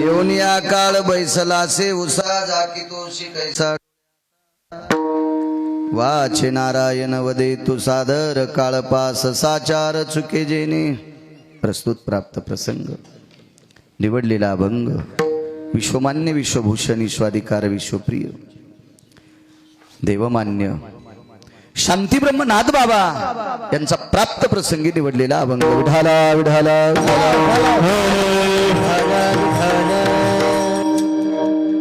येऊन या काळ बैसलासे उसा जाकी तो शिकैसा वाचे नारायण वदे तू सादर काळपास साचार चुके जेने. प्रस्तुत प्राप्त प्रसंग निवडलेला अभंग विश्वमान्य विश्वभूषण विश्वाधिकार विश्वप्रिय देवमान्य शांती ब्रह्मनाथ बाबा यांचा प्राप्त प्रसंगी निवडलेला अभंग. विठाला विठाला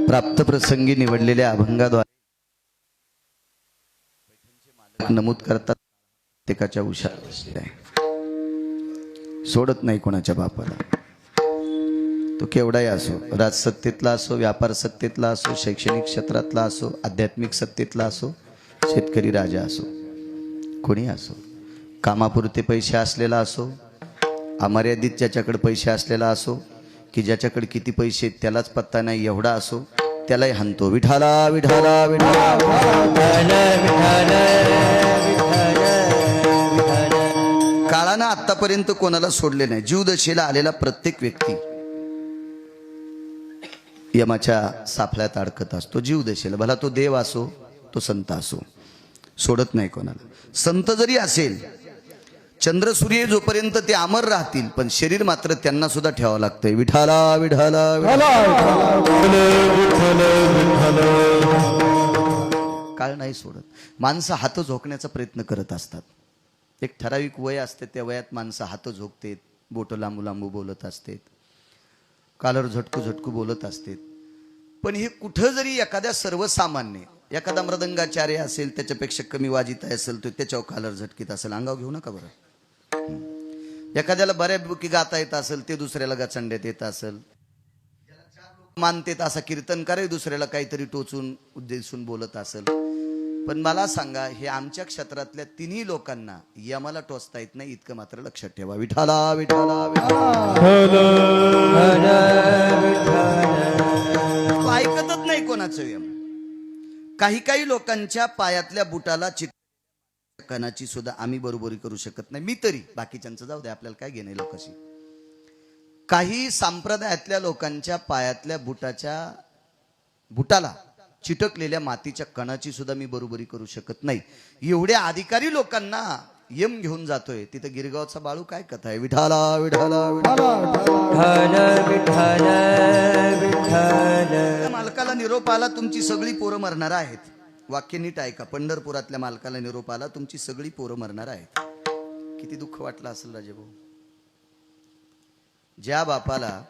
प्राप्त प्रसंगी निवडलेल्या अभंगाद्वारे नमूद करतात प्रत्येकाच्या उशात बसलेला आहे. सोडत नाही कोणाच्या बापाला. तो केवढाही असो, राजसत्तेतला असो, व्यापार सत्तेतला असो, शैक्षणिक क्षेत्रातला असो, आध्यात्मिक सत्तेतला असो, शेतकरी राजा असो, कोणी असो, कामापुरते पैसे असलेला असो, अमर्यादित ज्याच्याकडे पैसे असलेला असो, की ज्याच्याकडे किती पैसे त्यालाच पत्ता नाही एवढा असो, त्यालाही हाणतो विठाला विठाला विठाला. काळानं आतापर्यंत कोणाला सोडले नाही. जीवदशेला आलेला प्रत्येक व्यक्ती यमाच्या साफळ्यात अडकत असतो. जीवदशेला भला तो देव असो, तो संत असो, सोडत नाही कोणाला. संत जरी असेल, चंद्र सूर्य जोपर्यंत ते अमर राहतील, पण शरीर मात्र त्यांना सुद्धा ठेवावं लागतंय. विठाला विठाला. काळ नाही सोडत. माणसं हात झोकण्याचा प्रयत्न करत असतात. एक ठराविक वय असते, त्या वयात माणसं हात झोकतेत, बोट लांबू लांबू बोलत असतात, कालर झटकू झटकू बोलत असतात. पण हे कुठं जरी एखाद्या सर्वसामान्य, एखादा मृदंगाचार्य असेल, त्याच्यापेक्षा कमी वाजित असेल, तो त्याच्यावर कालर झटकीत असेल, अंगावर घेऊ नका बरं. एखाद्याला बऱ्यापैकी गाता येत असेल, ते दुसऱ्याला गचंड्यात येत असेल, मानतेत असा कीर्तनकार दुसऱ्याला काहीतरी टोचून उद्देशून बोलत असेल. पण मला सांगा, हे आमच्या क्षेत्रातल्या तिन्ही लोकांना यमाला टोचता येत नाही, इतकं मात्र लक्षात ठेवा. विठाला विठाला ऐकतच नाही कोणाचं यम. काही काही लोकांच्या पायातल्या बुटाला कणाची सुद्धा आम्ही बरोबरी करू शकत नाही. मी तरी, बाकीच्यांचं जाऊ दे, आपल्याला काय घेणे लोकांशी. काही संप्रदायातल्या लोकांच्या पायातल्या बुटाला चिटकलेल्या मातीच्या कणाची सुद्धा मी बरोबरी करू शकत नाही. एवढ्या अधिकारी लोकांना यम घेऊन जातोय. तिथं गिरगावचा बाळू काय कथा आहे. विठाला विठाला मालकाला निरोप आला, तुमची सगळी पोरं मरणार आहेत. वाक्य नीट ऐका. पंढरपुरातल्या मालकाला निरोप आला, तुमची सगळी पोरं मरणार आहेत. किती दुःख वाटलं असेल राजेभाऊ. ज्या बापाला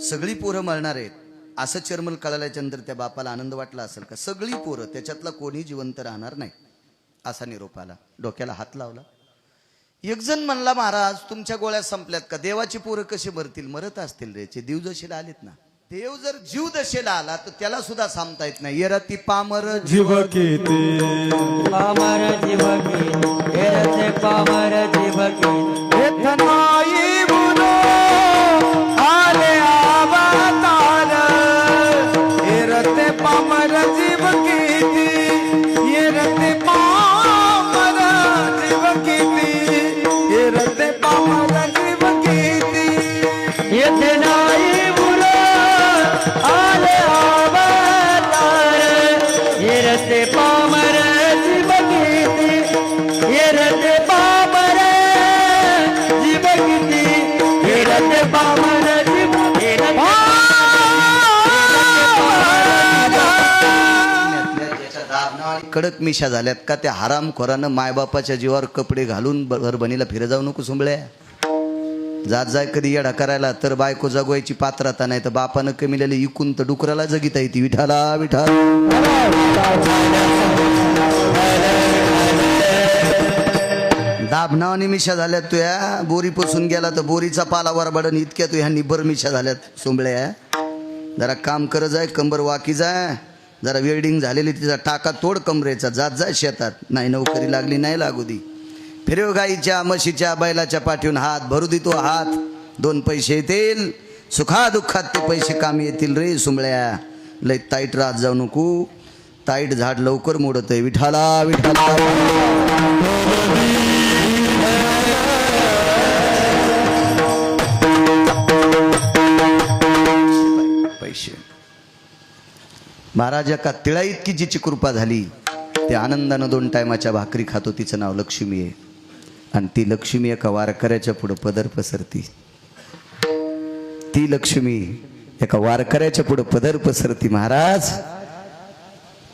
सगळी पोरं मरणार आहेत असं चर्मल कळाल्याच्या नंतर त्या बापाला आनंद वाटला असेल का. सगळी पोरं, त्याच्यातला कोणी जिवंत राहणार नाही असा निरोप आला. डोक्याला हात लावला. एक जण म्हणला, महाराज तुमच्या गोळ्या संपल्यात का. देवाची पोरं कशी मरतील. मरत असतील रे, जीव दशेला आलेत ना. देव जर जीव दशेला आला तर त्याला सुद्धा सांगता येत नाही. येरती पामर जीव किती, पामर जीव किती, येरते पामर जीव किती, येतनाई बुनो आले अवतार. येरते पामर जीव किती, येरते पामर जीव किती, येरते पामर जीव किती, येतनाई येरते पामर जीव किती, येरते पामर जीव किती, येरते पामर जीव कडक मिशा झाल्यात का त्या हरामखोरानं मायबापाच्या जीवावर कपडे घालून परभणीला फिरे जाऊ नको सुंबळ्या. जात जाय कधी येडा करायला तर बायको जगवायची पात्रता नाही, तर बापानं कमीलेले इकून तर डुकराला जगिता येते. विठाला विठाल. दाबनावानी मिशा झाल्यात तुया. बोरी पसून गेला तर बोरीचा पाला वरबडन इतक्या तू ह्या निबर मिशा झाल्यात सोंबळ्या. जरा काम कर जाय, कंबर वाकी जाय, जरा वेल्डिंग झालेली तिचा टाका तोड कमरेचा. जात जाय शेतात, नाही नोकरी लागली नाही लागू दी. फिरव गाईच्या म्हशीच्या बैलाच्या पाठीवून हात भरू दे तो हात. दोन पैसे येतील, सुखा दुःखात ते पैसे कामी येतील रे सुंबळ्या. लय ताईट राहत जाऊ नको. ताईट झाड लवकर मोडत आहे. विठाला विठाला. पैसे. महाराज एका तिळा इतकी जिची कृपा झाली, ते आनंदानं 2 टायमाच्या भाकरी खातो. तिचं नाव लक्ष्मी आहे. आणि ती लक्ष्मी एका वारकऱ्याच्या पुढं पदर पसरती. ती लक्ष्मी एका वारकऱ्याच्या पुढं पदर पसरती. महाराज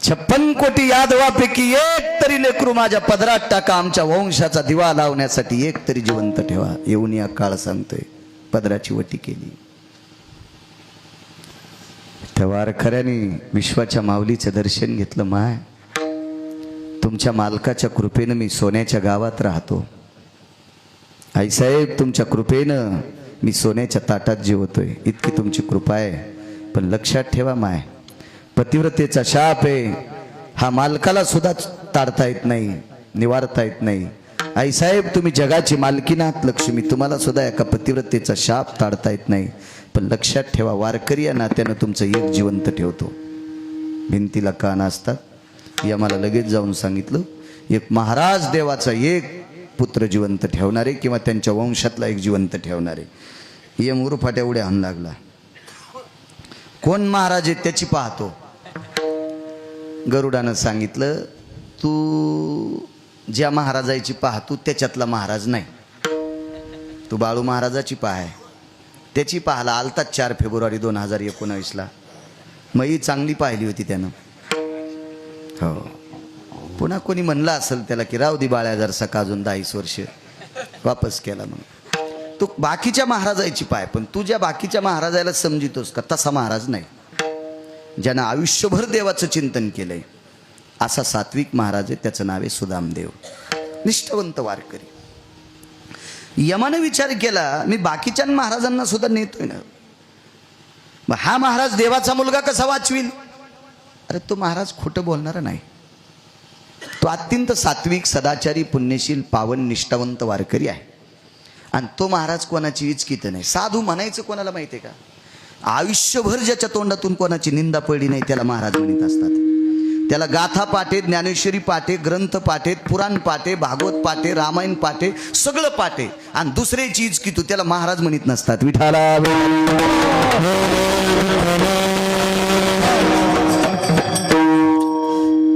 56 कोटी यादवापैकी एक तरी लेकरू माझ्या पदरात टाका, आमच्या वंशाचा दिवा लावण्यासाठी एक तरी जिवंत ठेवा. येऊन या काळ सांगतोय. पदराची वटी केली. त्या वारकऱ्याने विश्वाच्या माऊलीचं दर्शन घेतलं. माय, तुमच्या मालकाच्या कृपेनं मी सोन्याच्या गावात राहतो. आईसाहेब, तुमच्या कृपेनं मी सोन्याच्या ताटात जेवतोय. इतकी तुमची कृपा आहे. पण लक्षात ठेवा माय, पतिव्रतेचा शाप आहे. हा मालकाला सुद्धा ताडता येत नाही, निवारता येत नाही. आईसाहेब, तुम्ही जगाची मालकीनात लक्ष्मी, तुम्हाला सुद्धा एका पतिव्रतेचा शाप ताडता येत नाही. पण लक्षात ठेवा, वारकरी या नात्यानं तुमचं एक जिवंत ठेवतो. भिंतीला कान असतात. या मला लगेच जाऊन सांगितलं, एक महाराज देवाचा एक पुत्र जिवंत ठेवणारे किंवा त्यांच्या वंशातला एक जिवंत ठेवणारे. ये मुरुफाट्या उड्या हाण लागला. कोण महाराज आहे त्याची पाहतो. गरुडानं सांगितलं, तू ज्या महाराजाची पाहतो त्याच्यातला महाराज नाही, तू बाळू महाराजाची पाह. त्याची पाहायला आलतात 4 फेब्रुवारी 2019ला. मई चांगली पाहिली होती त्यानं. हो, पुन्हा कोणी म्हणलं असेल त्याला की राव दे बाळ्या जर सका अजून 10 वर्ष, वापस केला. मग तू बाकीच्या महाराजाची पाय, पण तू ज्या बाकीच्या महाराजाला समजितोस का तसा महाराज नाही. ज्यानं आयुष्यभर देवाचं चिंतन केलंय असा सात्विक महाराज आहे. त्याचं नाव आहे सुदामदेव. निष्ठावंत वारकरी. यमानं विचार केला, मी बाकीच्या महाराजांना सुद्धा नेतोय ना, मग हा महाराज देवाचा मुलगा कसा वाचविल. अरे तो महाराज खोटं बोलणारा नाही. तो अत्यंत सात्विक, सदाचारी, पुण्यशील, पावन, निष्ठावंत वारकरी आहे. आणि तो महाराज कोणाची इचकित नाही. साधू म्हणायचं कोणाला माहिती आहे का, आयुष्यभर ज्याच्या तोंडातून कोणाची निंदा पडली नाही त्याला महाराज म्हणत असतात. त्याला गाथा पाठे, ज्ञानेश्वरी पाठे, ग्रंथ पाठे, पुराण पाठे, भागवत पाठे, रामायण पाठे, सगळं पाठे. आणि दुसऱ्याची इचकितू त्याला महाराज म्हणत नसतात. विठाला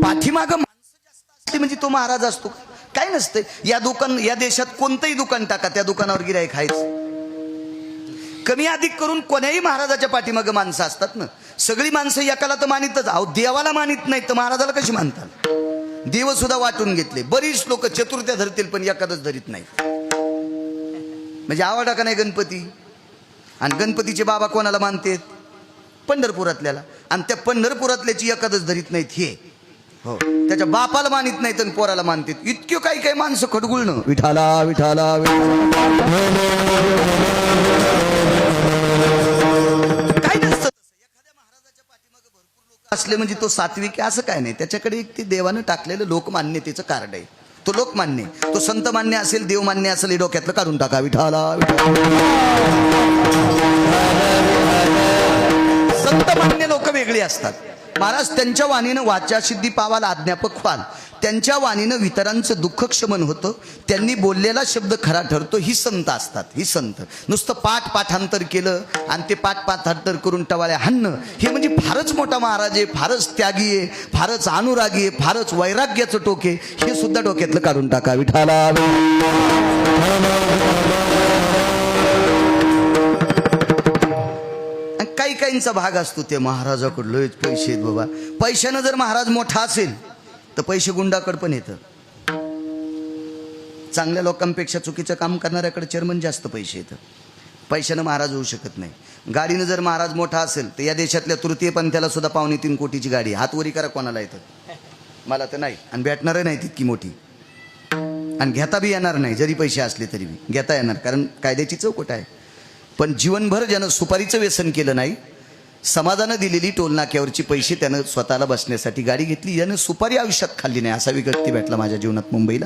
पाठीमाग माणसं जास्त असली म्हणजे तो महाराज असतो काय नसतं. या देशात कोणतंही दुकान टाका, त्या दुकानावर गिऱ्हाईक खायचं. कमी अधिक करून कोण्याही महाराजाच्या पाठीमागं माणसं असतात ना. सगळी माणसं एकाला तर मानितच. अहो, देवाला मानित नाही तर महाराजाला कशी मानतात. देव सुद्धा वाटून घेतले. बरीच लोक चतुर्थ्या धरतील पण एखादच धरीत नाही. म्हणजे आवडा का नाही गणपती. आणि गणपतीचे बाबा कोणाला मानतेत, पंढरपुरातल्याला. आणि त्या पंढरपुरातल्याची एखादच धरीत नाहीत. हे हो, त्याच्या बापाला मानित नाही तर पोराला मानतेत. इतके काही काही माणसं खडगुळणं. विठाला विठाला काय नसतं. एखाद्या महाराजाच्या पाठीमागे भरपूर लोक असले म्हणजे तो सात्विक आहे असं काय नाही. त्याच्याकडे एक ते देवानं टाकलेलं लोकमान्यतेचं कार्ड आहे. तो लोकमान्य, तो संत मान्य असेल, देवमान्य असेल, हे डोक्यातलं काढून टाका. विठाला संत मान्य लोक वेगळी असतात. महाराज त्यांच्या वाणीनं वाचा सिद्धी पावाल, अज्ञापक व्हाल. त्यांच्या वाणीनं इतरांचं दुःख क्षमन होतं. त्यांनी बोललेला शब्द खरा ठरतो. ही संत असतात. ही संत नुसतं पाठांतर केलं आणि ते पाठांतर करून टवाळ्या हाणणं, हे म्हणजे फारच मोठा महाराज आहे, फारच त्यागी आहे, फारच अनुरागी आहे, फारच वैराग्याचं टोक आहे. हे सुद्धा डोक्यातलं काढून टाका. विठाला काही काहींचा भाग असतो ते महाराजाकडे लयच पैसे आहेत बाबा. पैशानं जर महाराज मोठा असेल तर पैसे गुंडाकडे पण येतं. चांगल्या लोकांपेक्षा चुकीचं काम करणाऱ्याकडे चेअरमन जास्त पैसे येतं. पैशानं महाराज होऊ शकत नाही. गाडीनं जर महाराज मोठा असेल तर या देशातल्या तृतीय पंथाला सुद्धा 2.5-3 कोटीची गाडी. हातवरी करा कोणाला येतं, मला तर नाही. आणि भेटणारही नाही तितकी मोठी. आणि घेता बी येणार नाही. जरी पैसे असले तरी बी घेता येणार, कारण कायद्याची चौकट आहे. पण जीवनभर ज्यानं सुपारीचं व्यसन केलं नाही, समाजानं दिलेली टोलनाक्यावरची पैसे त्यानं स्वतःला बसण्यासाठी गाडी घेतली, यानं सुपारी आयुष्यात खाल्ली नाही, असा व्यक्ती भेटला माझ्या जीवनात मुंबईला.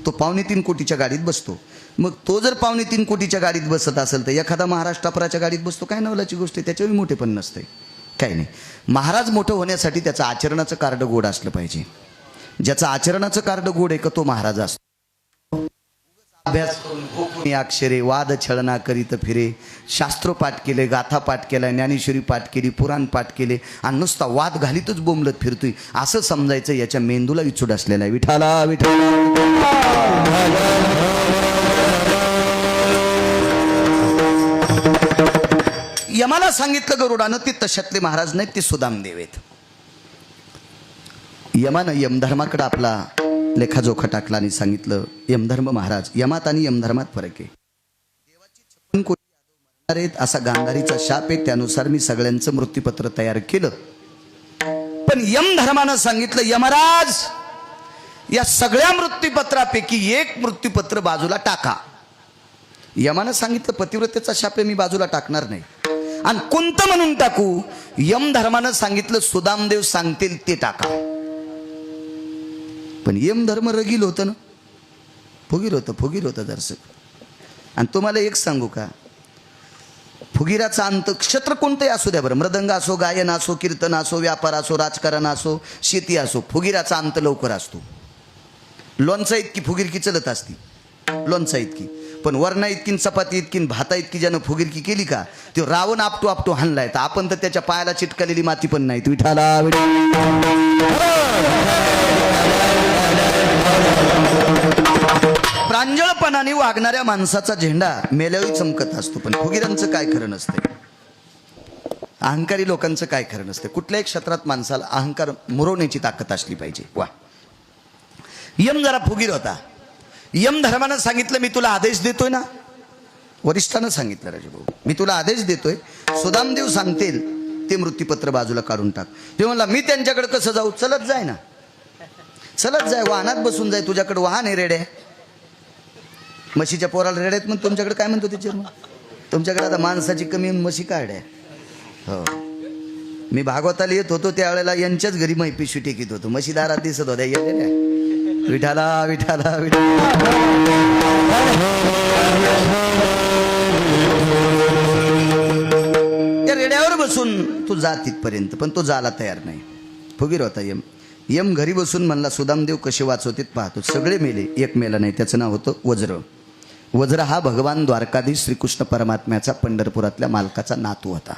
तो 2.5-3 कोटीच्या गाडीत बसतो. मग तो जर 2.5-3 कोटीच्या गाडीत बसत असेल तर एखादा महाराष्ट्रापराच्या गाडीत बसतो, काय नवलाची गोष्ट आहे. त्याच्याही मोठे पण नसते, काही नाही. महाराज मोठं होण्यासाठी त्याचं आचरणाचं कार्ड गोड असलं पाहिजे. ज्याचं आचरणाचं कार्ड गोड आहे का तो महाराज असतो. अभ्यास करून गोकुणी अक्षरे वाद छळना करीत फिरे. शास्त्र पाठ केले, गाथा पाठ केला, ज्ञानेश्वरी पाठ केली, पुराण पाठ केले आणि नुसता वाद घालीतच बोंबलत फिरतोय असं समजायचं. याच्या मेंदूला विचूड असलेला आहे. विठाला विठाला. यमाला सांगितलं गरुडानं, ते तशातले महाराज नाहीत, ते सुदामदेव आहेत. यमानं यमधर्माकडे आपला लेखाजोखा टाकला आणि सांगितलं, यमधर्म महाराज, यमात आणि यमधर्मात फरक आहे. देवाची 56 कोटी यादव मरणार आहेत असा गांधारीचा शाप आहे, त्यानुसार मी सगळ्यांचं मृत्यूपत्र तयार केलं. पण यमधर्मानं सांगितलं, यमराज, या सगळ्या मृत्यूपत्रापैकी एक मृत्यूपत्र बाजूला टाका. यमानं सांगितलं, पतिव्रतेचा शाप आहे, मी बाजूला टाकणार नाही. आणि कोणतं म्हणून टाकू? यमधर्मानं सांगितलं, सुदामदेव सांगतील ते टाका. पण यमधर्म रगील होतं ना, फुगीर होतं दर्शक. आणि तुम्हाला एक सांगू का, फुगीराचा अंत क्षेत्र कोणतंही असू द्या बरं, मृदंग असो, गायन असो, कीर्तन असो, व्यापार असो, राजकारण असो, शेती असो, फुगीराचा अंत लवकर असतो. लोणचा इतकी फुगीरकी चलत असती, लोणचा इतकी. पण वरणा इतकी, चपाती इतकी, भाता इतकी ज्यानं फुगीरकी केली का, तो रावण आपटो हाणलाय. तर आपण तर त्याच्या पायाला चिटकलेली माती पण नाही. विठाला प्रांजळपणाने वागणाऱ्या माणसाचा झेंडा मेल्यावेळी चमकत असतो. पण फुगीरांचं काय खरं नसतं, अहंकारी लोकांचं काय खरं नसतं. कुठल्याही क्षेत्रात माणसाला अहंकार मुरवण्याची ताकद असली पाहिजे. वा, यम जरा फुगीर होता. यमधर्मानं सांगितलं, मी तुला आदेश देतोय ना, वरिष्ठानं सांगितलं, राजभाऊ मी तुला आदेश देतोय, सुदामदेव सांगतील ते मृत्यूपत्र बाजूला काढून टाक. ते म्हणला, मी त्यांच्याकडे कसं जाऊ? चलत जाय ना, चलत जाय, वाहनात बसून जाय. तुझ्याकडे वाहन आहे रेड्या, म्हशीच्या पोराला रेड्या आहेत. मग तुमच्याकडे काय म्हणतो ते? तुमच्याकडे आता माणसाची कमी, म्हशी काढ्या. हो, मी भागवताला येत होतो त्यावेळेला यांच्याच घरी मै पिशवी टेकीत होतो, म्हशी दारात दिसत होत्या येत्या. विठाला विठाला विठाला. त्या रेड्यावर बसून तू जा तिथपर्यंत, पण तो जायला तयार नाही. फुगीर होता यम. यम घरी बसून म्हणला, सुदामदेव कसे वाचवतेत पाहतो. सगळे मेले, एक मेला नाही. त्याचं नाव होतं वज्र. वज्र हा भगवान द्वारकाधीश श्रीकृष्ण परमात्म्याचा पंढरपुरातल्या मालकाचा नातू होता.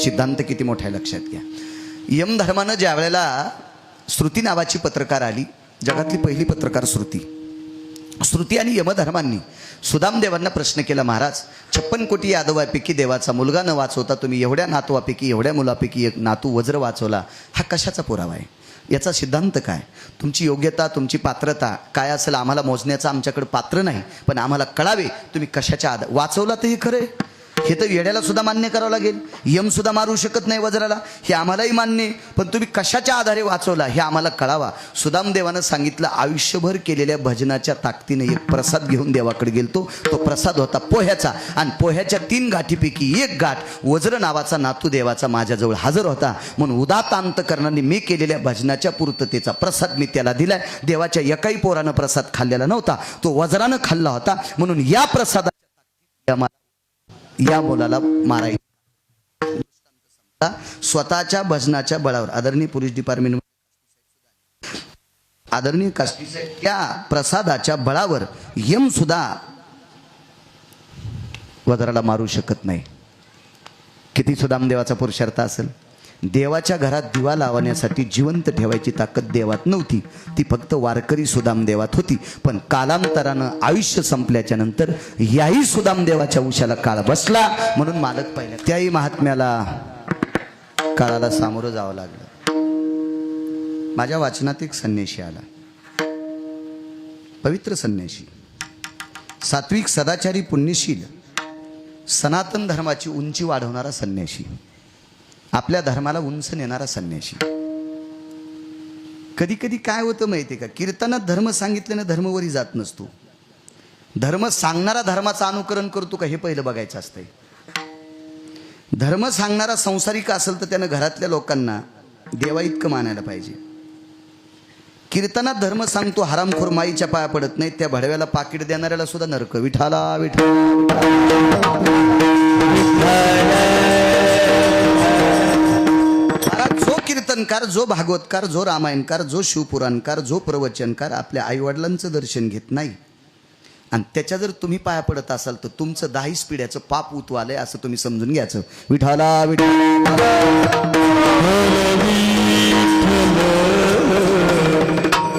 सिद्धांत किती मोठा आहे लक्षात घ्या. यमधर्मानं ज्या वेळेला श्रुती नावाची पत्रकार आली, जगातली पहिली पत्रकार श्रुती आणि यमधर्मांनी सुदामदेवांना प्रश्न केला, महाराज 56 कोटी यादवापैकी देवाचा मुलगा न वाचवता तुम्ही एवढ्या नातवापैकी, एवढ्या मुलापैकी एक नातू वज्र वाचवला, हा कशाचा पुरावा आहे? याचा सिद्धांत काय? तुमची योग्यता, तुमची पात्रता काय असेल आम्हाला मोजण्याचं आमच्याकडे पात्र नाही, पण आम्हाला कळावे तुम्ही कशाच्या वाचवला. तर हे खरं आहे, हे तर येड्याला सुद्धा मान्य करावं लागेल. यम सुद्धा मारू शकत नाही वज्राला, हे आम्हालाही मान्य आहे, पण तुम्ही कशाच्या आधारे वाचवला हे आम्हाला कळावा. सुदामदेवानं सांगितलं, आयुष्यभर केलेल्या भजनाच्या ताकदीने एक प्रसाद घेऊन देवाकडे गेलतो. तो प्रसाद होता पोह्याचा, आणि पोह्याच्या 3 गाठीपैकी एक गाठ वज्र नावाचा नातू देवाचा माझ्याजवळ हजर होता. म्हणून उदात्त अंतकरणाने मी केलेल्या भजनाच्या पूर्ततेचा प्रसाद मी त्याला दिलाय. देवाच्या एकाही पोरानं प्रसाद खाल्लेला नव्हता, तो वज्रानं खाल्ला होता. म्हणून या प्रसादाच्या या मुलाला मारायचं. स्वतःच्या भजनाच्या बळावर आदरणीय पोलीस डिपार्टमेंट, आदरणीय कास्टी साहेब, त्या प्रसादाच्या बळावर यम सुद्धा वज्राला मारू शकत नाही. किती सुदामदेवाचा पुरुषार्थ असेल. देवाच्या घरात दिवा लावण्यासाठी जिवंत ठेवायची ताकद देवात नव्हती, ती फक्त वारकरी सुदामदेवात होती. पण कालांतरानं आयुष्य संपल्याच्या नंतर याही सुदामदेवाच्या उशाला काळ बसला. म्हणून मालक पाहिलं, त्याही महात्म्याला काळाला सामोरं जावं लागलं. माझ्या वाचनात एक संन्याशी आला, पवित्र संन्याशी, सात्विक, सदाचारी, पुण्यशील, सनातन धर्माची उंची वाढवणारा संन्याशी, आपल्या धर्माला उंच नेणारा संन्याशी. कधी कधी काय होतं माहिती का, कीर्तनात धर्म सांगितल्यानं धर्मवरी जात नसतो. धर्म सांगणारा धर्माचं अनुकरण करतो का हे पहिलं बघायचं असतंय. धर्म सांगणारा संसारिक असेल तर त्यानं घरातल्या लोकांना देवा इतकं मानायला पाहिजे. कीर्तनात धर्म सांगतो, हरामखोर माईच्या पाया पडत नाही, त्या भडव्याला पाकिट देणाऱ्याला सुद्धा नरक. विठाला विठाला. जो कीर्तनकार, जो भागवतकार, जो रामायणकार, जो शिवपुराणकार, जो प्रवचनकार आपल्या आईवडिलांचं दर्शन घेत नाही, आणि त्याच्या जर तुम्ही पाया पडत असाल तर तुमचं 10 पिढ्याचं पाप उतवालंय असं तुम्ही समजून घ्यायचं. विठाला विठाला.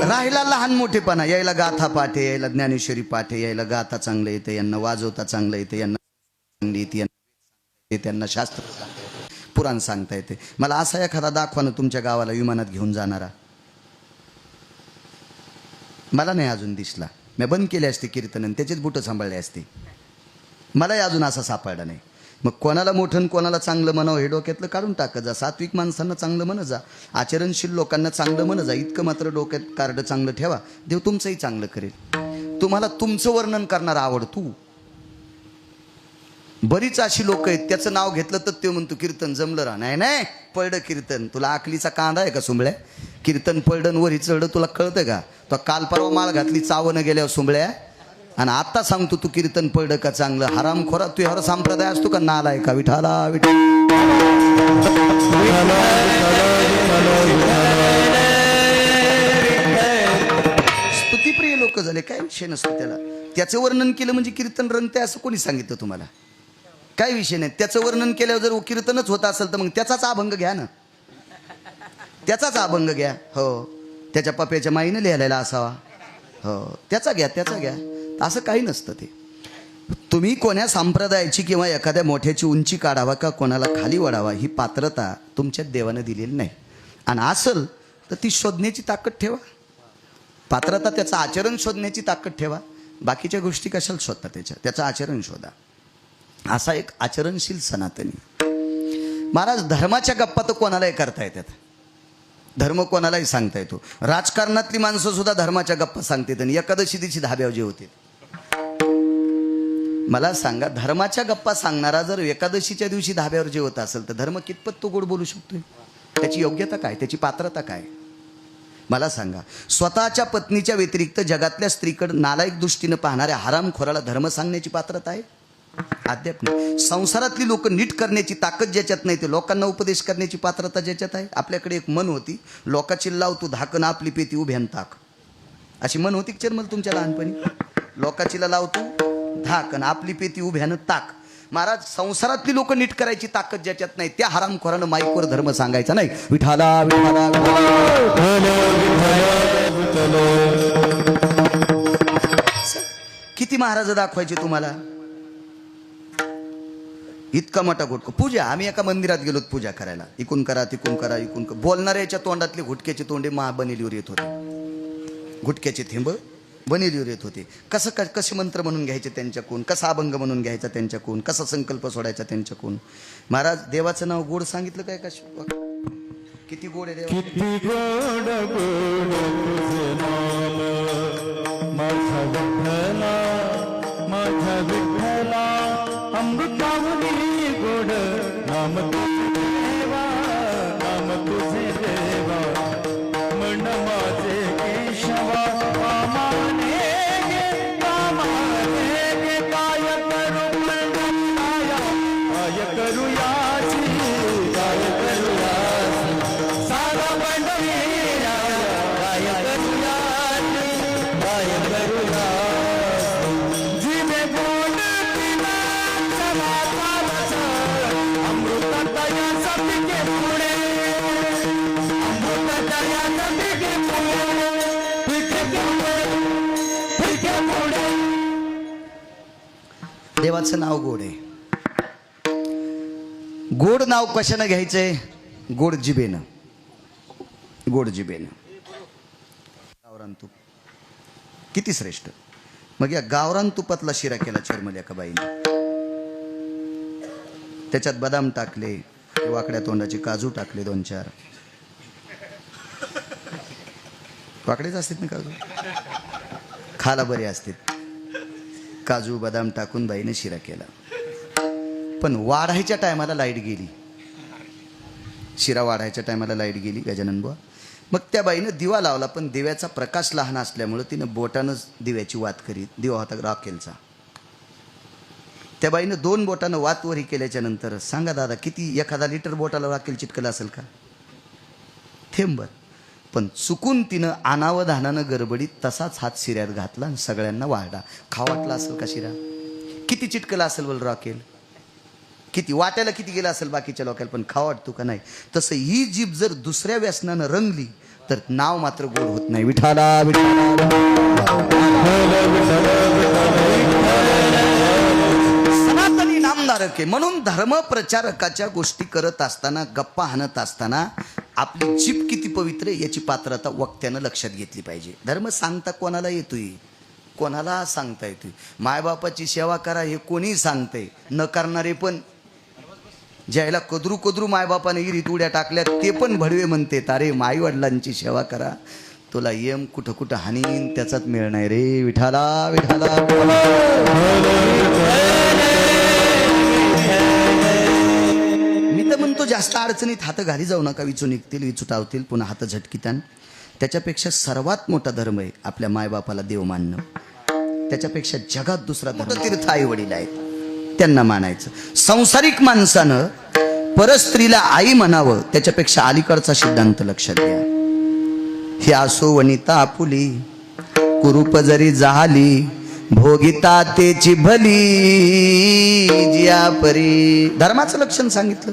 राहिला लहान मोठेपणा, यायला गाथा पाठे, यायला ज्ञानेश्वरी पाठे, यायला गाथा चांगलं येते, यांना वाजवता चांगलं येते, यांना चांगली येते, त्यांना शास्त्र पुराण सांगता येते. मला असा एखादा दाखवा ना तुमच्या गावाला विमानात घेऊन जाणारा. मला नाही अजून दिसला. मी बंद केले असते कीर्तन, त्याचेच बुटं सांभाळले असते. मलाही अजून असा सापडला नाही. मग कोणाला मोठं कोणाला चांगलं म्हणावं हे डोक्यातलं काढून टाकत जा. सात्विक माणसांना चांगलं म्हणत जा, आचरणशील लोकांना चांगलं म्हणत जा. इतकं मात्र डोक्यात कार्ड चांगलं ठेवा, देव तुमचंही चांगलं करेल. तुम्हाला तुमचं वर्णन करणारा आवडतो. बरीच अशी लोक आहेत, त्याचं नाव घेतलं तर ते म्हणतो कीर्तन जमलं रा. नाही नाही, पडलं कीर्तन. तुला आकलीचा कांदा आहे का सुंबळ्या? कीर्तन पडलं वरी चढलं तुला कळतं का? तो काल परवा माळ घातली चावणं गेल्यावर सुंबळ्या, आणि आता सांगतो तू कीर्तन पडलं का चांगलं? हरामखोरा तू ह्यावर संप्रदाय असतो का? नालाय का? विठाला विठाला. स्तुतीप्रिय लोक झाले, काय विषय नसतो त्याला. त्याचं वर्णन केलं म्हणजे कीर्तन रंगते असं कोणी सांगितलं तुम्हाला? काय विषय नाही. त्याचं वर्णन केल्यावर जर कीर्तनच होत असेल तर मग त्याचाच अभंग घ्या ना, त्याचाच अभंग घ्या. हो, त्याच्या पप्याच्या माईनं लिहिलेला असावा. हो, त्याचा घ्या, त्याचा घ्या. असं काही नसतं ते. तुम्ही कोण्या संप्रदायाची किंवा एखाद्या मोठ्याची उंची काढावा का कोणाला खाली वाढावा ही पात्रता तुमच्या देवानं दिलेली नाही. आणि असल तर ती शोधण्याची ताकद ठेवा. पात्रता त्याचं आचरण शोधण्याची ताकद ठेवा. बाकीच्या गोष्टी कशाला शोधता? त्याचं आचरण शोधा. असा एक आचरणशील सनातनी महाराज. धर्माच्या गप्पा तर कोणालाही करता येतात, धर्म कोणालाही सांगता येतो. राजकारणातली माणसं सुद्धा धर्माच्या गप्पा सांगतात. आणि एकादशी दिवशी धाब्यावर जे होते. मला सांगा, धर्माच्या गप्पा सांगणारा जर एकादशीच्या दिवशी धाब्यावर जेवत असेल तर धर्म कितपत तो गोड बोलू शकतोय? त्याची योग्यता काय? त्याची पात्रता काय? मला सांगा. स्वतःच्या पत्नीच्या व्यतिरिक्त जगातल्या स्त्रीकडे नालायक दृष्टीनं पाहणाऱ्या हरामखोराला धर्म सांगण्याची पात्रता आहे? अद्याप नाही. संसारातली लोक नीट करण्याची ताकद ज्याच्यात नाही ते लोकांना उपदेश करण्याची पात्रता ज्याच्यात आहे. आपल्याकडे एक म्हण होती, लोकाची लाव तू धाकन आपली पेती उभ्यान ताक. अशी म्हण होती चर्मल तुमच्या लहानपणी? लोकाचीला लाव तू धाकन आपली पेती उभ्यानं ताक. महाराज, संसारातली लोक नीट करायची ताकद ज्याच्यात नाही त्या हरामखोरानं माईकवर धर्म सांगायचा नाही. विठाला विठाला किती महाराज दाखवायचे तुम्हाला? इतका मोठा घोटका. पूजा, आम्ही एका मंदिरात गेलो पूजा करायला. इकून करा तिकून करा इकून करा. बोलणाऱ्याच्या तोंडातले घुटक्याचे तोंडे बनेलीवर येत होते. घुटक्याचे थेंब बनेलीवर येत होते. कसे मंत्र म्हणून घ्यायचे त्यांच्याकडून, कसा अभंग म्हणून घ्यायचा त्यांच्याकडून, कसा संकल्प सोडायचा त्यांच्याकडून. महाराज, देवाचं नाव गोड सांगितलं काय? का किती गोड आहे देव. किती गोड गोड तुझे नाम माझा विठ्ठला, माझा विठ्ठला. अमृतावली गोड नाम तुझे देवा, नाम तुझे देवा. मन माझे केशवा कामाने गे, कामाने गे. काय करू म्हणताया, काय करू याची, काय करू याची. सारा पंढरीया काय करू याची, काय करू याची. जिने गोड पिला चला चालच, अमृततया सपिके पुढे, अमृततया सपिके पुढे, पिके पुढे, पिके पुढे. देवाचं नाव गोड आहे. गोड नाव कशानं घ्यायचंय? गोड जिबेनं, गोड जिबेनं. गावरान तूप किती श्रेष्ठ. मग या गावरान तुपातला शिरा केला चर्मल एका बाईने. त्याच्यात बदाम टाकले, वाकड्या तोंडाचे काजू टाकले 2-4. वाकडेच असतात ना काजू, खाला बरे असतात. काजू बदाम टाकून बाईने शिरा केला. पण वाढायच्या टायमाला लाईट गेली. शिरा वाढायच्या टायमाला लाईट गेली गजानन बुवा. मग त्या बाईनं दिवा लावला, पण दिव्याचा प्रकाश लहान असल्यामुळं तिनं बोटानंच दिव्याची वात करीत. दिवा होता राखेलचा. त्या बाईनं 2 बोटानं वात वरी केल्याच्या नंतर सांगा दादा किती एखादा लिटर बोटाला राखेल चिटकलं असेल का? थेंबर. पण चुकून तिनं अनावधानानं गडबडीत तसाच हात शिऱ्यात घातला आणि सगळ्यांना वाढला. खावा वाटला असेल का शिरा? किती चिटकला असेल बोल रॉकेल? किती वाट्याला किती गेला असेल बाकीच्या लोकांना, पण खावा वाटतो का नाही? तसं ही जीभ जर दुसऱ्या व्यसनानं रंगली तर नाव मात्र गोड होत नाही. विठाला विठाला सनातनी नामधारक आहे. म्हणून धर्म प्रचारकाच्या गोष्टी करत असताना, गप्पा हाणत असताना आपली जीभ किती पवित्र आहे याची पात्रता वक्त्यानं लक्षात घेतली पाहिजे. धर्म सांगता कोणाला येतोय? कोणाला सांगता येतोय? मायबापाची सेवा करा हे कोणी सांगतंय? न करणारे पण. ज्याला कदरू कदरू मायबापाने इरीत उड्या टाकल्या ते पण भडवे म्हणते, अरे माई वडिलांची सेवा करा, तुला यम कुठं कुठं हानीन त्याचाच मेळ नाही रे. विठाला विठाला मी तर म्हणतो जास्त अडचणीत हात घाली जाऊ नका. विचू निघतील, विचुटावतील, पुन्हा हात झटकितान. त्याच्यापेक्षा सर्वात मोठा धर्म आहे आपल्या मायबापाला देव मानणं. त्याच्यापेक्षा जगात दुसरा मोठा तीर्थ आई वडील आहेत, त्यांना मानायचं. सांसारिक माणसानं परस्त्रीला आई म्हणावं त्याच्यापेक्षा अलीकडचा सिद्धांत लक्षात घ्या. ही असो वनिता आपुली, कुरूप जरी जाहली, भोगिता तेची भली जिया परी. धर्माचं लक्षण सांगितलं.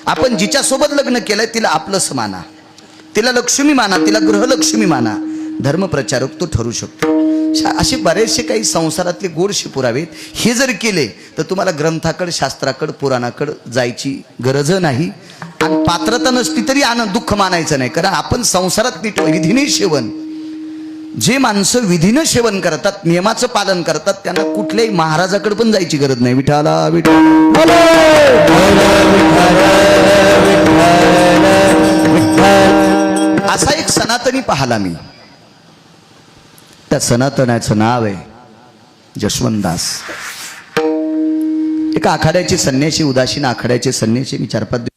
आपण जिच्या सोबत लग्न केलंय तिला आपलंच माना, तिला लक्ष्मी माना, तिला गृहलक्ष्मी माना. धर्मप्रचारक तो ठरू शकतो. असे बरेचसे काही संसारातले गोडशे पुरावेत. हे जर केले तर तुम्हाला ग्रंथाकडे, शास्त्राकडे, पुराणाकडे जायची गरज नाही. आणि पात्रता नसली तरी आनंद दुःख मानायचं नाही. कारण आपण संसारात नीट विधीने सेवन, जे माणसं विधीनं सेवन करतात, नियमाचं पालन करतात, त्यांना कुठल्याही महाराजाकडे पण जायची गरज नाही. विठाला विठाला असा एक सनातनी पाहला मी. त्या सनातनाचं नाव आहे जशवंतदास. एका आखाड्याचे संन्यासी, उदासीन आखाड्याचे संन्यासी. मी 4-5 दिवस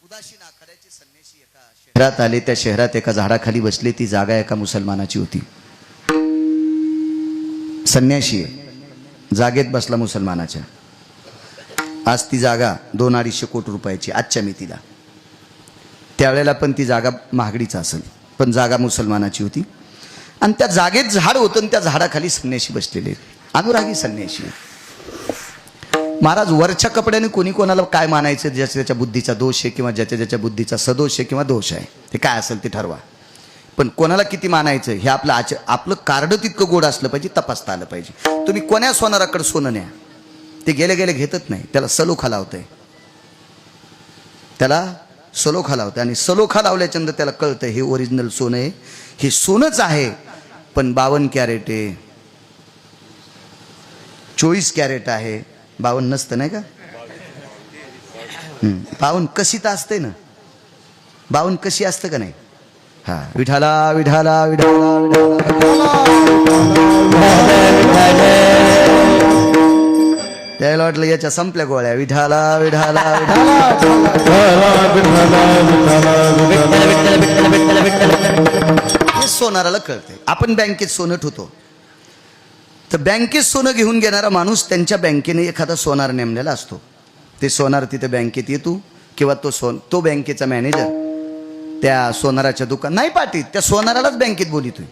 उदासीन आखाड्याचे संन्यासी एका शहरात आले. त्या शहरात एका झाडाखाली बसले. ती जागा एका मुसलमानाची होती. संन्यासी जागेत बसला मुसलमानाच्या. आज ती जागा 200-250 कोटी रुपयाची आजच्या मितीला. त्यावेळेला पण ती जागा महागडीच असेल, पण जागा मुसलमानाची होती. आणि त्या जागेत झाड होतं आणि त्या झाडाखाली संन्यासी बसलेले, अनुरागी संन्यासी. महाराज वरच्या कपड्याने कोणी कोणाला काय मानायचं, ज्याच्या त्याच्या बुद्धीचा दोष आहे किंवा ज्याच्या ज्याच्या बुद्धीचा सदोष आहे किंवा दोष आहे, ते काय असेल ते ठरवा. पण कोणाला किती मानायचं हे आपलं कार्ड तितकं गोड असलं पाहिजे, तपासता आलं पाहिजे. तुम्ही कोण्या सोनाराकडे सोनं न्या, ते गेले गेले घेतच नाही. त्याला सलोखा लावतंय, त्याला सलोखा लावतंय. आणि सलोखा लावल्याच्यानंतर त्याला कळतं हे ओरिजिनल सोनं आहे, हे सोनंच आहे, पण 52 कॅरेट आहे, 24 कॅरेट आहे. 52 नसतं नाही का? 52 कशी तर असते ना. 52 कशी असतं का नाही? हा. विठाला विठाला विठाला त्याला वाटलं याच्या संपल्या गोळ्या. विठाला विठाला हे सोनाराला कळतंय. आपण बँकेत सोनं ठेवतो, तर बँकेत सोनं घेऊन घेणारा माणूस त्यांच्या बँकेने एखादा सोनार नेमलेला असतो. ते सोनार तिथे बँकेत येतो किंवा तो बँकेचा मॅनेजर त्या सोनाराच्या दुकान नाही पाठीत, त्या सोनारालाच बँकेत बोलितोय.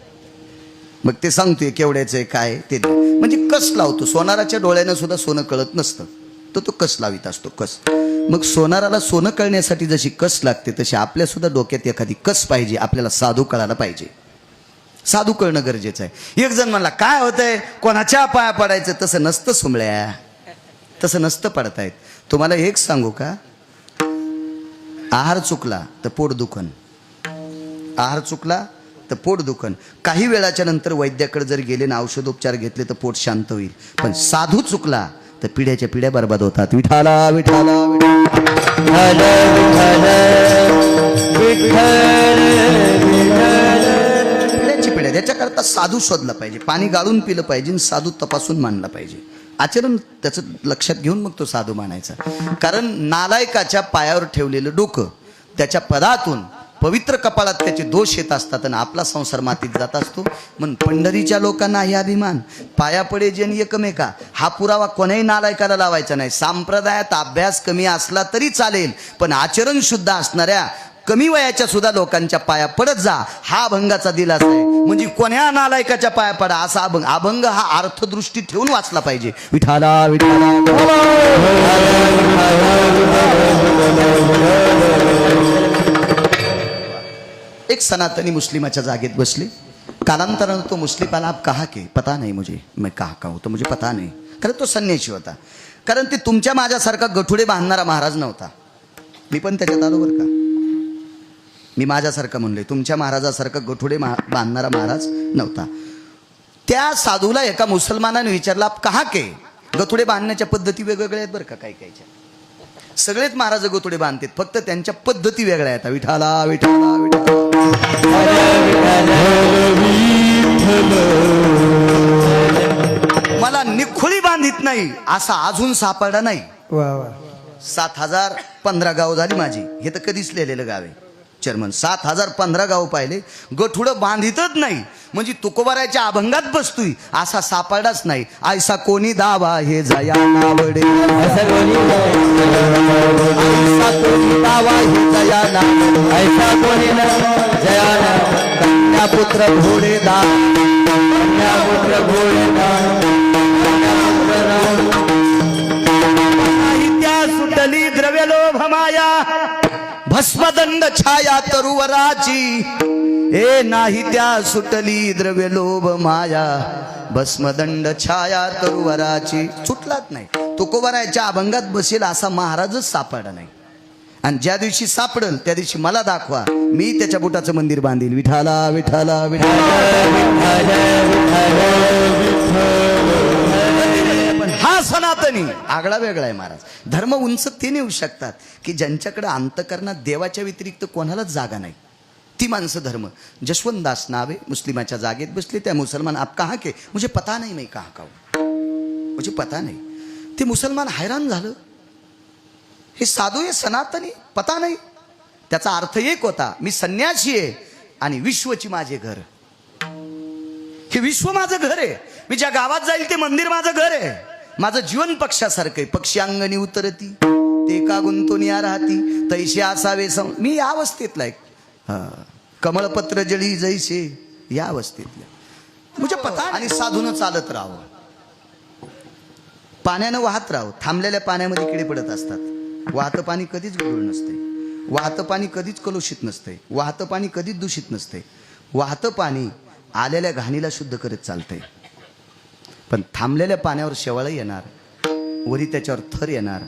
मग ते सांगतोय केवढ्याचं काय ते, म्हणजे कस लावतो. सोनाराच्या डोळ्यानं सुद्धा सोनं कळत नसतं, तर तो कस लावित असतो, कस. मग सोनाराला सोनं कळण्यासाठी जशी कस लागते तशी आपल्या सुद्धा डोक्यात एखादी कस पाहिजे. आपल्याला साधू कळायला पाहिजे, साधू कळणं गरजेचं आहे. एक जण म्हणला काय होतंय, कोणाच्या पाया पडायचं? तसं नसतं सुमळ्या, तसं नसतं पडतायत. तुम्हाला एक सांगू का, आहार चुकला तर पोट दुखन, आहार चुकला तर पोट दुखन. काही वेळाच्या नंतर वैद्याकडे जर गेले ना औषधोपचार घेतले तर पोट शांत होईल. पण साधू चुकला तर पिढ्याच्या पिढ्या बर्बाद होतात. विठाला विठाला पिढ्याची पिढ्या. त्याच्याकरता साधू शोधला पाहिजे, पाणी गाळून पिलं पाहिजे, साधू तपासून मानला पाहिजे. आचरण त्याचं लक्षात घेऊन मग तो साधू मानायचा. कारण नालायकाच्या पायावर ठेवलेलं डोकं, त्याच्या पदातून पवित्र कपाळात त्याचे दोष येत असतात आणि आपला संसार मातीत जात असतो. म्हणून पंढरीच्या लोकांना हे अभिमान, पाया पडे जन एकमेका, हा पुरावा कोणाही नालायकाला लावायचा नाही. संप्रदायात अभ्यास कमी असला तरी चालेल, पण आचरण शुद्ध असणाऱ्या कमी वयाच्या सुद्धा लोकांच्या पाया पडत जा, हा अभंगाचा दिलासा आहे. म्हणजे कोण्या नालायकाच्या पाया पडा असा अभंग. अभंग हा अर्थदृष्टी ठेवून वाचला पाहिजे. विठाला विठाला एक सनातनी मुस्लिमाच्या जागेत बसले. कालांतरानं तो मुस्लिम आला. आप कहा के पता नाही मुझे, मैं कहा का हूं तो मुझे पता नाही. कारण तो संन्यासी होता. कारण ते तुमच्या माझ्यासारखा गठुडे बांधणारा महाराज नव्हता. मी पण त्याच्यात आलो बरं का. मी माझ्यासारखा म्हणलोय, तुमच्या महाराजासारखा गठुडे बांधणारा महाराज नव्हता. त्या साधूला एका मुसलमानाने विचारला, आप कहा के. गठुडे बांधण्याच्या पद्धती वेगवेगळ्या आहेत बरं का. काही काहीच्या सगळेच महाराज गठुडे बांधतात, फक्त त्यांच्या पद्धती वेगळ्या आहेत. विठाला विठाला विठाला मला निखोळी बांधित नाही असा अजून सापडला नाही. 7015 गाव झाली माझी. हे तर कधीच लिहिलेलं गाव आहे चेअरमन. 7015 गाव पाहिले, गठुडं बांधितच नाही. म्हणजे तुकोबाराच्या अभंगात बसतोय असा सापडलाच नाही. ऐसा कोणी दावा हे जया नावडे, ऐसा कोणी दावा हे जया नावडे, ऐसा कोणी जया कन्या पुत्र घोडे दा, कन्या पुत्र घोडे दा, सुटली द्रव्य लोभ माया, भस्मदंड छाया तरुवराची. ए नाही त्या सुटली द्रव्य लोभ माया, भस्मदंड छाया तरुवराची. सुटलाच नाही. तुकोबाराच्या अभंगात बसेल असा महाराजच सापडला नाही. आणि ज्या दिवशी सापडल त्या दिवशी मला दाखवा, मी त्याच्या बुटाचं मंदिर बांधील. विठाला विठाला पण हा सनातनी आगळा वेगळा आहे महाराज. धर्म उंच ते नेऊ शकतात की ज्यांच्याकडे अंतकरणात देवाच्या व्यतिरिक्त कोणालाच जागा नाही. ती माणसं धर्म. जशवंत दास नावे मुस्लिमाच्या जागेत बसले. त्या मुसलमान, आप कहा के, मुझे पता नहीं मैं कहा का हूं, मुझे पता नहीं. ते मुसलमान हैरान झालं. हे साधू हे सनातनी, पता नाही. त्याचा अर्थ एक होता, मी संन्यासी आहे आणि विश्वची माझे घर. हे विश्व माझं घर आहे. मी ज्या गावात जाईल ते मंदिर माझं घर आहे. माझं जीवन पक्षासारखं आहे. पक्षी अंगणी उतरती ते का गुंतोनिया राहती, तैसे असावे मी या अवस्थेतला आहे. कमळपत्र जळी जैसे या अवस्थेतल्या. म्हणजे पता. आणि साधून चालत राहावं, पाण्यानं वाहत राहावं. थांबलेल्या पाण्यामध्ये किडे पडत असतात. वाहतं पाणी कधीच गोड नसते. वाहतं पाणी कधीच कलुषित नसते. वाहतं पाणी कधीच दूषित नसते. वाहतं पाणी आलेल्या घाणीला शुद्ध करत चालतंय. पण थांबलेल्या पाण्यावर शेवाळं येणार, वरी त्याच्यावर थर येणार,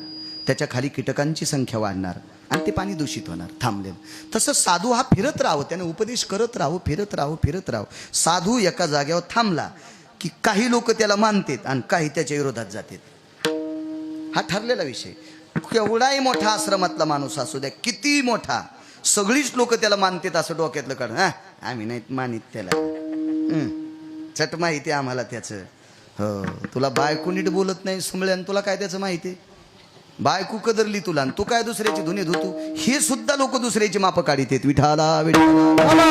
त्याच्या खाली कीटकांची संख्या वाढणार आणि ते पाणी दूषित होणार थांबलेलं. तसं साधू हा फिरत राहावं, त्याने उपदेश करत राहावं, फिरत राहावं, फिरत राहावं. साधू एका जागेवर थांबला की काही लोक त्याला मानतात आणि काही त्याच्या विरोधात जातात. हा ठरलेला विषय. केवढाही मोठा आश्रमातला माणूस असू द्या, किती मोठा, सगळीच लोक त्याला मानतात असं डोक्यातलं काढ. आम्ही नाहीत मानित त्याला, चट माहिती आम्हाला त्याचं. हो, तुला बायको नीट बोलत नाही सुमळ्यान, तुला काय त्याचं माहिती आहे. बायको कदरली तुला आणि तू काय दुसऱ्याची धुनी धुतू. हे सुद्धा लोक दुसऱ्याची माप काढीत आहेत. विठाला विठाला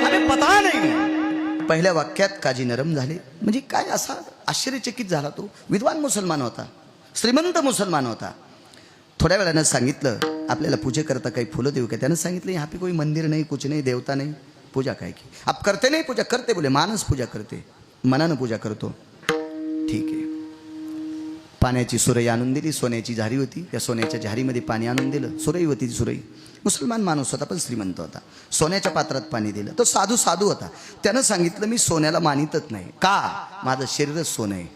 अरे पता नाही. पहिल्या वाक्यात काजी नरम झाले. म्हणजे काय असा आश्चर्यचकित झाला. तो विद्वान मुसलमान होता, श्रीमंत मुसलमान होता. थोड्या वेळानं सांगितलं, आपल्याला पूजे करता काही फुलं देऊ का. त्यानं सांगितलं, यहाँ पे कोई मंदिर नहीं, कुछ नहीं, देवता नहीं, पूजा काय की. आप करते नहीं पूजा. करते बोले, मानस पूजा करते, मनानं पूजा करतो. ठीक आहे. पाण्याची सुरई आणून दिली. सोन्याची झारी होती, त्या सोन्याच्या झारीमध्ये पाणी आणून दिलं. सुरई होती ती सुरई. मुसलमान माणूस होता पण श्रीमंत होता. सोन्याच्या पात्रात पाणी दिलं. तो साधू होता. त्यानं सांगितलं, मी सोन्याला मानितच नाही. का, माझं शरीरच सोनं आहे.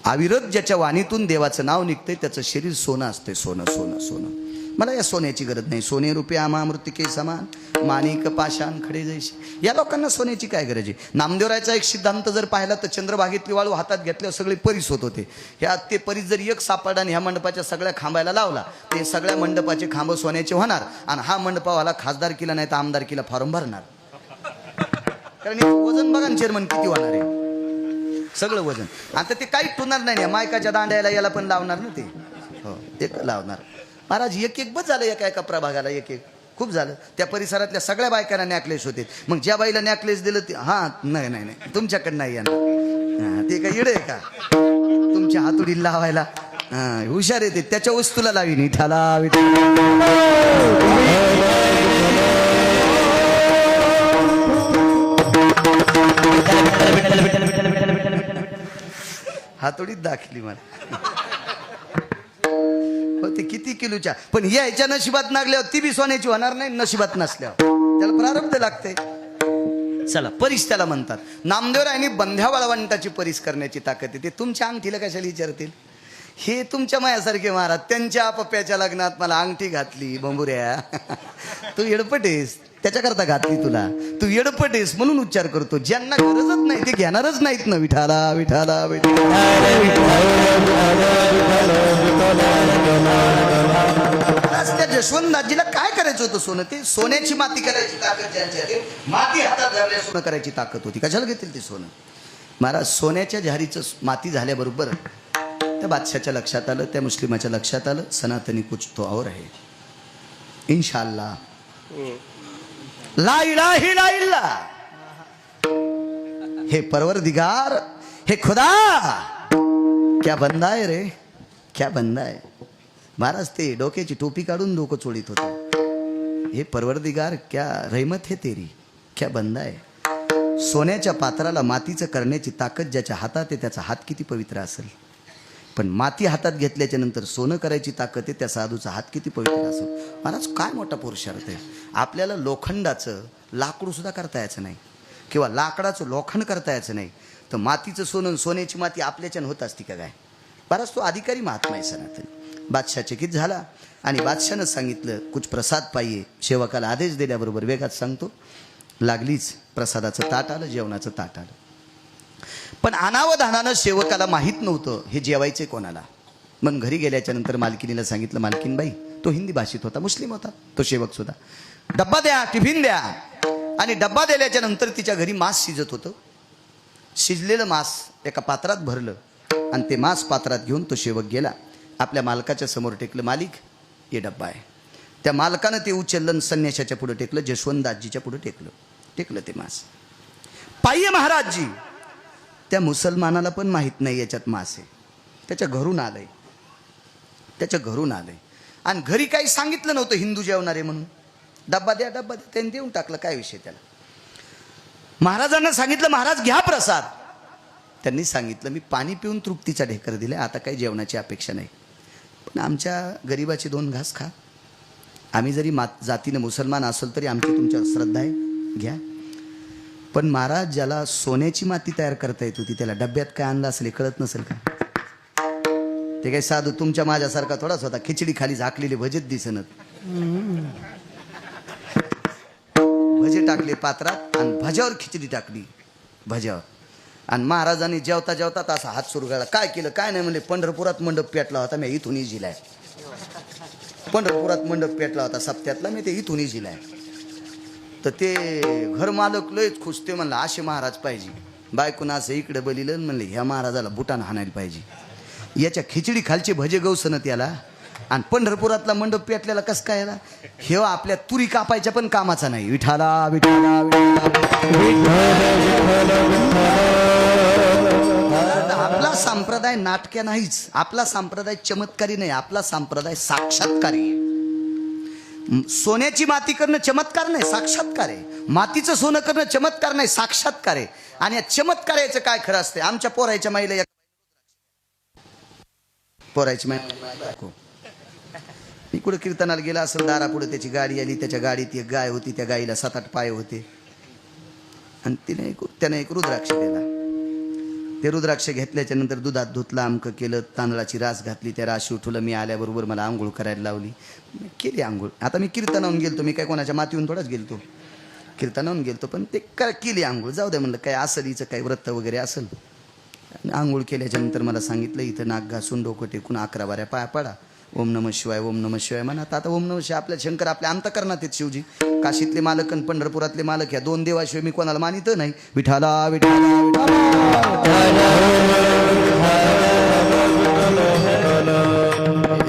अविरत ज्याच्या वाणीतून देवाचं नाव निघतंय त्याचं शरीर सोनं असतंय. सोनं सोनं सोनं. मला या सोन्याची गरज नाही. सोने रुपये आम्हा मृतिके समान, माणिक पाषाण खडे जैसे. या लोकांना सोन्याची काय गरज आहे. नामदेवरायचा एक सिद्धांत जर पाहिला तर चंद्रभागेतली वाळू हातात घेतल्यावर सगळे परीस होत होते. ह्या ते परीस जर एक सापडा आणि ह्या मंडपाच्या सगळ्या खांबायला लावला, ते सगळ्या मंडपाचे खांब सोन्याचे होणार. आणि हा मंडपावाला खासदार केला नाही तर आमदार केला फॉर्म भरणार. कारण वजन बघा ना चेअरमन किती होणार आहे. सगळं वजन. आता ते काही टुणार नाही. मायकाच्या दांड्याला याला पण लावणार ना ते. हो, ते लावणार. महाराज एक एक बस झालं. एका एका प्रभागाला एक एक खूप झालं. त्या परिसरातल्या सगळ्या बायकांना नॅकलेस होते. मग ज्या बाईला नॅकलेस दिलं ते नाही नाही नाही तुमच्याकडे नाही येणार. ते काय इडे का तुमच्या हातुडी लावायला. हा हुशार येते त्याच्या वस्तूला लावीन विठाला विठाला. हातोडीत दाखली मला हो ते किती किलोच्या पण यायच्या नशिबात नागल्यावर ती बी सोन्याची होणार नाही नशिबात नसल्यावर त्याला प्रारब्ध लागते. चला परीस त्याला म्हणतात. नामदेवरायांनी बंध्या वाळवंटाची परीस करण्याची ताकद आहे. ते तुमच्या अंगठीला कशाला विचारतील. हे तुमच्या मायासारखे महाराज त्यांच्या पप्प्याच्या लग्नात मला अंगठी घातली बंबुऱ्या तू येडपट आहेस त्याच्याकरता घातली तुला तू येडपट आहेस म्हणून उच्चार करतो. ज्यांना गरजच नाही ते घेणारच नाहीत ना विठाला विठाला त्या जशवंतदासजीला काय करायचं होतं सोनं ते सोन्याची माती करायची ताकद ज्यांच्या ते माती हातात धरल्या सोनं करायची ताकद होती. कशाला घेतील ते सोनं. महाराज सोन्याच्या झारीचं माती झाल्याबरोबर त्या बादशाच्या लक्षात आलं त्या मुस्लिमाच्या लक्षात आलं सनातनी कुछ तो और है इंशाअल्लाह ला इलाहा इल्लल्लाह. हे परवरदिगार हे खुदा क्या बंदा है रे क्या बंदा है. महाराज ते डोक्याची टोपी काढून डोकं चोळीत होतं. हे परवरदिगार क्या रहमत है तेरी क्या बंदा है. सोन्याच्या पात्राला मातीचं करण्याची ताकद ज्याच्या हातात आहे त्याचा हात किती पवित्र असेल. पण माती हातात घेतल्याच्या नंतर सोनं करायची ताकद आहे त्या साधूचा हात किती पवित्र असेल. महाराज काय मोठा पुरुषार्थ आहे. आपल्याला लोखंडाचं लाकूड सुद्धा करता यायचं नाही किंवा लाकडाचं लोखंड करता यायचं नाही तर मातीचं सोनं सोन्याची माती आपल्याच्यानं होत असती का काय. बराच तो अधिकारी महात्मा आहे सनातन. बादशाह चकित झाला आणि बादशाहनं सांगितलं कुछ प्रसाद पाहिजे. सेवकाला आदेश दिल्याबरोबर वेगात सांगतो लागलीच प्रसादाचं ताट आलं जेवणाचं ताट आलं. पण अनावधानानं सेवकाला माहीत नव्हतं हे जेवायचे कोणाला. मग घरी गेल्याच्या नंतर मालकिनीला सांगितलं मालकीनबाई तो हिंदी भाषित होता मुस्लिम होता तो सेवक सुद्धा. डब्बा द्या टिफिन द्या. आणि डब्बा दिल्याच्या नंतर तिच्या घरी मांस शिजत होतं. शिजलेलं मांस एका पात्रात भरलं आणि ते मांस पात्रात घेऊन तो सेवक गेला आपल्या मालकाच्या समोर टेकलं. मालिक हे डब्बा आहे. त्या मालकानं ते उचललं संन्याशाच्या पुढे टेकलं जशवंतदासजीच्या पुढे टेकलं ते मांस. पाहिये महाराजजी. त्या मुसलमानाला पण माहीत नाही याच्यात मांस आहे. त्याच्या घरून आलंय आणि घरी काही सांगितलं नव्हतं हिंदू जेवणारे म्हणून. डब्बा द्या त्यांनी देऊन टाकलं काय विषय त्याला. महाराजांना सांगितलं महाराज घ्या प्रसाद. त्यांनी सांगितलं मी पाणी पिऊन तृप्तीचा ढेकर दिला आता काही जेवणाची अपेक्षा नाही पण आमच्या गरिबाचे 2 घास खा. आम्ही जरी जातीनं मुसलमान असेल तरी आमची तुमच्यावर श्रद्धा आहे घ्या. पण महाराज ज्याला सोन्याची माती तयार करता येत होती त्याला डब्यात काय आणलं असेल कळत नसेल का. ते काही साधू तुमच्या माझ्यासारखा थोडाच होता. खिचडी खाली झाकलेले भजेत दिसनत. भजे टाकले पात्रात आणि भज्यावर खिचडी टाकली भज्यावर. आणि महाराजांनी जेवता जेवता असा हात सुरू केला. काय केलं काय नाही म्हणले पंढरपुरात मंडप पेटला होता मी इथून इजिलाय. पंढरपुरात मंडप पेटला होता सप्त्यातला मी ते इथून इजिलाय. तर ते घर मालक लयच खुश. ते म्हणलं असे महाराज पाहिजे. बायकून असं इकडे बलिलं म्हणले ह्या महाराजाला बुटान हाणायला पाहिजे. याच्या खिचडी खालचे भजे गवसन त्याला आणि पंढरपुरातला मंडप पेटलेला कस काय याला. हे आपल्या तुरी कापायच्या पण कामाचा नाही. विठाला विठाला आपला संप्रदाय नाटक्या नाहीच. आपला संप्रदाय चमत्कारी नाही. आपला संप्रदाय साक्षात्कारी आहे. सोन्याची माती करणं चमत्कार नाही साक्षात्कार आहे. मातीचं सोनं करणं चमत्कार नाही साक्षात्कार आहे. आणि या चमत्काराचं काय खरं असते. आमच्या पोरायच्या माईला पोरायची माई मी कुठं कीर्तनाला गेला असेल दारापुढे त्याची गाडी आली. त्याच्या गाडीत एक गाय होती. त्या गाईला 7-8 पाय होते आणि त्याने एक रुद्राक्ष दिला. ते रुद्राक्ष घेतल्याच्या नंतर दुधात धुतलं अमकं केलं तांदळाची रास घातली. त्या राशी उठवलं. मी आल्याबरोबर मला आंघोळ करायला लावली. केली आंघोळ. आता मी कीर्तनाहून गेलतो. मी काय कोणाच्या मातीहून थोडाच गेलतो कीर्तनाहून गेलतो पण ते केली आंघोळ. जाऊ दे म्हणलं काय असेल हिचं काही व्रत वगैरे असेल. आंघोळ केल्याच्या नंतर मला सांगितलं इथं नाक घासून डोकं टेकून 11 वाऱ्या पाया पडा. ओम नमः शिवाय ओम नमः शिवाय म्हणत. आता ओम नमः शिवाय आपल्या शंकर आपल्या अंतकरणात आहेत शिवजी. काशीतले मालक आणि पंढरपुरातले मालक या 2 देवाशिवाय मी कोणाला मानित नाही. विठाला विठाला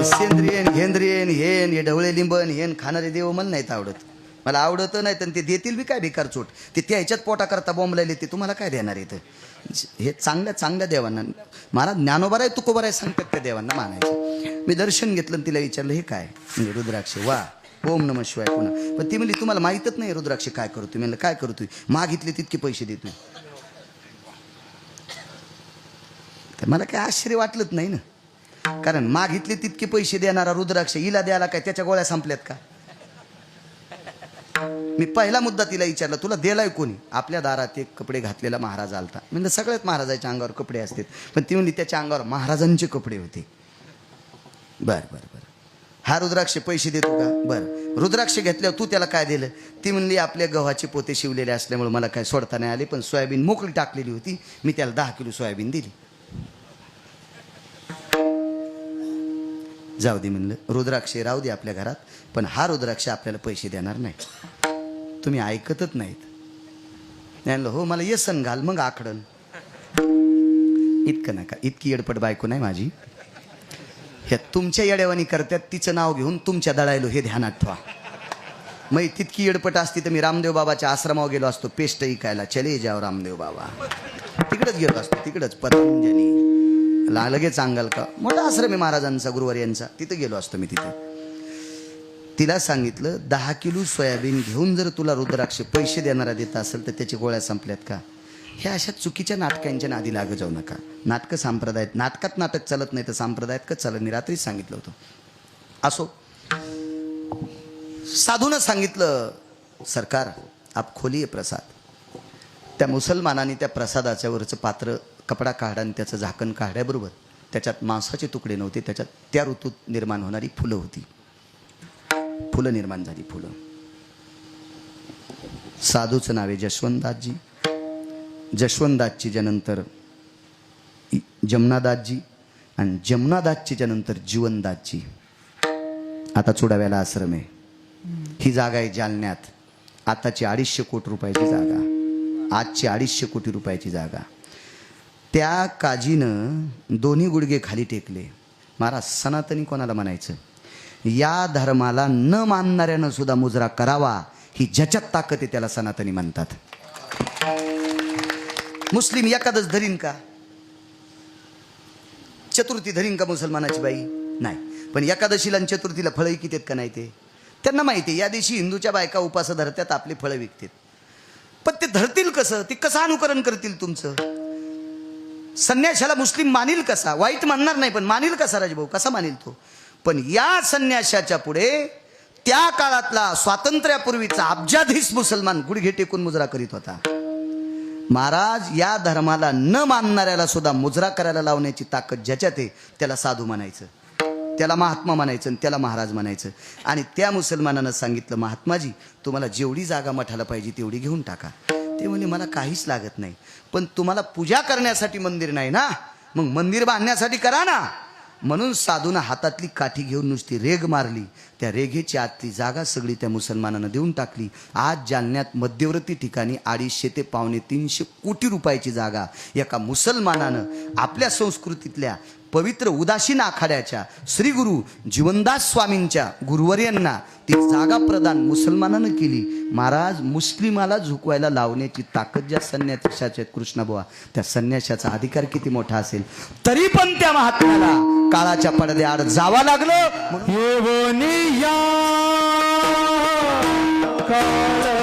सेंद्रियन घेंद्रियन हेन हे ढवळे लिंबन हेन खाणारे देव मला नाहीत आवडत. मला आवडत नाही तर ते देतील बी काय बेकार चोट. ते त्या ह्याच्यात पोटा करता बॉम्बलायले ते तुम्हाला काय देणार इथं. हे चांगल्या देवांना महाराज ज्ञानोबा आहे तुकोबा आहे सांगतात त्या देवांना मानायचे. मी दर्शन घेतलं आणि तिला विचारलं हे काय? म्हणजे रुद्राक्ष. वा, ओम नमः शिवाय पुन्हा. पण ती म्हणली तुम्हाला माहीतच नाही रुद्राक्ष काय करतो. म्हणलं काय करतोय? मागितले तितके पैसे देतोय. तर मला काय आश्चर्य वाटलंच नाही ना, कारण मागितले तितके पैसे देणारा रुद्राक्ष हिला द्यायला काय त्याच्या गोळ्या संपल्यात का? मी पहिला मुद्दा तिला विचारला, तुला दिलाय कोणी? आपल्या दारात एक कपडे घातलेला महाराज आलता. म्हणजे सगळ्यात महाराजाच्या अंगावर कपडे असतात, पण ती म्हणली त्याच्या अंगावर महाराजांचे कपडे होते. बर बर बर, हा रुद्राक्ष पैसे देतो का? बरं, रुद्राक्ष घेतल्यावर तू त्याला काय दिलं? ती म्हणली आपल्या गव्हाचे पोते शिवलेले असल्यामुळे मला काय सोडता नाही आले, पण सोयाबीन मोकळी टाकलेली होती, मी त्याला 10 किलो सोयाबीन दिली. जाऊ दे म्हणलं, रुद्राक्ष राहू दे आपल्या घरात, पण हा रुद्राक्ष आपल्याला पैसे देणार नाही. तुम्ही ऐकतच नाहीत. म्हणलं हो, मला येसन घाल मग आखडन. इतकं नका, इतकी येडपट बायको नाही माझी. ह्या तुमच्या येड्यावानी करतात, तिचं नाव घेऊन तुमच्या दळायलो हे ध्यानात ठेवा. मग तितकी येडपट असती तर मी रामदेव बाबाच्या आश्रमावर गेलो असतो पेस्ट इकायला. चले जाव रामदेव बाबा, तिकडच गेलो असतो, तिकडच पतंजली लगेच सांगाल का, मोठा आश्रम आहे महाराजांचा गुरुवार्यांचा, तिथं गेलो असतो मी. तिथं तिला सांगितलं 10 किलो सोयाबीन घेऊन जर तुला रुद्राक्ष पैसे देणारा देत असेल तर त्याची गोळ्या संपल्यात का? ह्या अशा चुकीच्या नाटकांच्या नादी लागत जाऊ नका. नाटकं संप्रदायात, नाटकात नाटक चालत नाही तर संप्रदायात कच चालत नाही. रात्रीच सांगितलं होतं. असो, साधूनं सांगितलं सरकार आप खोलिये प्रसाद. त्या मुसलमानाने त्या प्रसादाच्या वरचं पात्र कपडा काढा आणि त्याचं झाकण काढल्याबरोबर त्याच्यात मांसाचे तुकडे नव्हते, त्याच्यात त्या ऋतूत निर्माण होणारी फुलं होती. फुलं निर्माण झाली. फुलं. साधूचं नाव आहे जशवंतदासजी. जशवंतदासजीच्या नंतर जमनादासजी आणि जमनादासजीच्या नंतर जीवनदासजी. आता चुडाव्याला आश्रम आहे. ही जागा आहे जालन्यात. आताची 250 कोटी रुपयाची जागा, आजची 250 कोटी रुपयाची जागा. त्या काजीनं दोन्ही गुडघे खाली टेकले. महाराज सनातनी कोणाला म्हणायचं? या धर्माला न मानणाऱ्यानं सुद्धा मुजरा करावा, ही ज्याच्यात ताकद आहे त्याला सनातनी म्हणतात. मुस्लिम एकादश धरीन का? चतुर्थी धरीन का मुसलमानाची बाई? नाही. पण एकादशीला आणि चतुर्थीला फळं किती आहेत का नाही ते त्यांना माहिती आहे. या दिवशी हिंदूच्या बायका उपास धरतात, आपली फळं विकतात. पण ते धरतील कसं? ते कसं अनुकरण करतील तुमचं? संन्याशाला मुस्लिम मानील कसा? वाईट मानणार नाही, पण मानील कसा राजभाऊ? कसा मानील तो? पण या संन्याशाच्या पुढे त्या काळातला स्वातंत्र्यापूर्वीचा अब्जाधीश मुसलमान गुडघे टेकून मुजरा करीत होता. महाराज या धर्माला न मानणाऱ्याला सुद्धा मुजरा करायला लावण्याची ताकद ज्याच्यात आहे त्याला साधू म्हणायचं, त्याला महात्मा म्हणायचं आणि त्याला महाराज म्हणायचं. आणि त्या मुसलमानानं सांगितलं महात्माजी तुम्हाला जेवढी जागा मठाला पाहिजे तेवढी घेऊन टाका. ते म्हणे मला काहीच लागत नाही, पण तुम्हाला पूजा करण्यासाठी मंदिर नाही ना, मग मंदिर बांधण्यासाठी करा ना. म्हणून साधूनं हातातली काठी घेऊन नुसती रेग मारली. त्या रेघेची आतली जागा सगळी त्या मुसलमानानं देऊन टाकली. आज जालन्यात मध्यवर्ती ठिकाणी 250 ते 250 कोटी रुपयाची जागा एका मुसलमानानं आपल्या संस्कृतीतल्या पवित्र उदासीन आखाड्याच्या श्री गुरु जीवनदास स्वामींच्या गुरुवर्यांना ती जागा प्रदान मुसलमानानं केली. महाराज मुस्लिमाला झुकवायला लावण्याची ताकद ज्या संन्यासाच्या कृष्णबुवा, त्या संन्यासाचा अधिकार किती मोठा असेल. तरी पण त्या महात्म्याला काळाच्या पडद्याआड जावं लागलं. येवनिया काळ